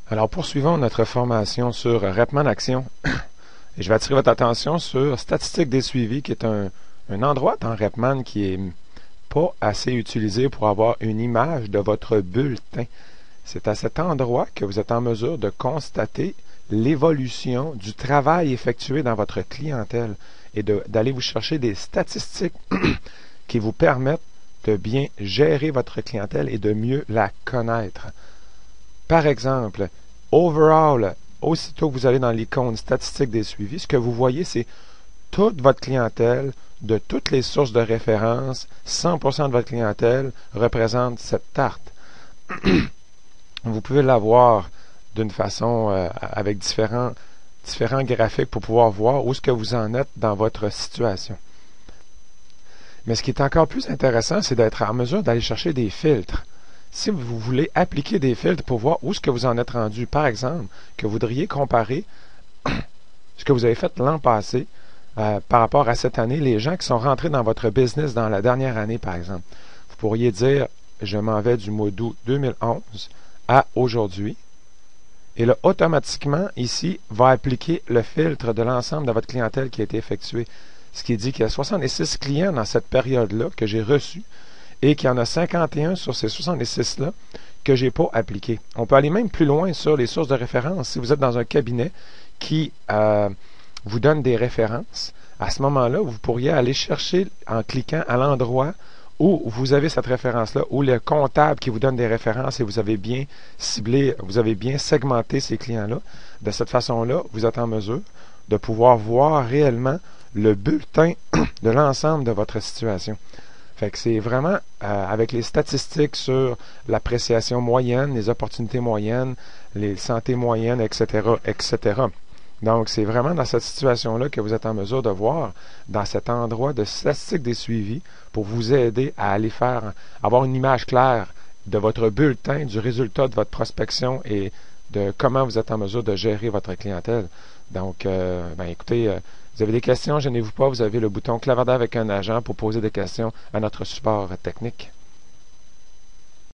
Alors, poursuivons notre formation sur Repman Action. Et je vais attirer votre attention sur Statistiques des suivis, qui est un endroit dans Repman qui est pas assez utilisé pour avoir une image de votre bulletin. C'est à cet endroit que vous êtes en mesure de constater l'évolution du travail effectué dans votre clientèle et d'aller vous chercher des statistiques qui vous permettent de bien gérer votre clientèle et de mieux la connaître. Par exemple, overall, aussitôt que vous allez dans l'icône statistique des suivis, ce que vous voyez, c'est toute votre clientèle, de toutes les sources de référence, 100% de votre clientèle représente cette tarte. Vous pouvez la voir d'une façon avec différents graphiques pour pouvoir voir où est-ce que vous en êtes dans votre situation. Mais ce qui est encore plus intéressant, c'est d'être en mesure d'aller chercher des filtres. Si vous voulez appliquer des filtres pour voir où est-ce que vous en êtes rendu, par exemple, que vous voudriez comparer ce que vous avez fait l'an passé par rapport à cette année, les gens qui sont rentrés dans votre business dans la dernière année, par exemple. Vous pourriez dire, je m'en vais du mois d'août 2011 à aujourd'hui. Et là, automatiquement, ici, va appliquer le filtre de l'ensemble de votre clientèle qui a été effectué. Ce qui dit qu'il y a 66 clients dans cette période-là que j'ai reçus et qu'il y en a 51 sur ces 66-là que je n'ai pas appliqué. On peut aller même plus loin sur les sources de référence. Si vous êtes dans un cabinet qui vous donne des références, à ce moment-là, vous pourriez aller chercher en cliquant à l'endroit où vous avez cette référence-là, où le comptable qui vous donne des références et vous avez bien ciblé, vous avez bien segmenté ces clients-là. De cette façon-là, vous êtes en mesure de pouvoir voir réellement le bulletin de l'ensemble de votre situation. Fait que c'est vraiment avec les statistiques sur l'appréciation moyenne, les opportunités moyennes, les santé moyennes, etc., etc. Donc, c'est vraiment dans cette situation-là que vous êtes en mesure de voir dans cet endroit de statistiques des suivis pour vous aider à aller avoir une image claire de votre bulletin, du résultat de votre prospection et de comment vous êtes en mesure de gérer votre clientèle. Donc, écoutez, vous avez des questions, gênez-vous pas, vous avez le bouton Clavarder avec un agent pour poser des questions à notre support technique.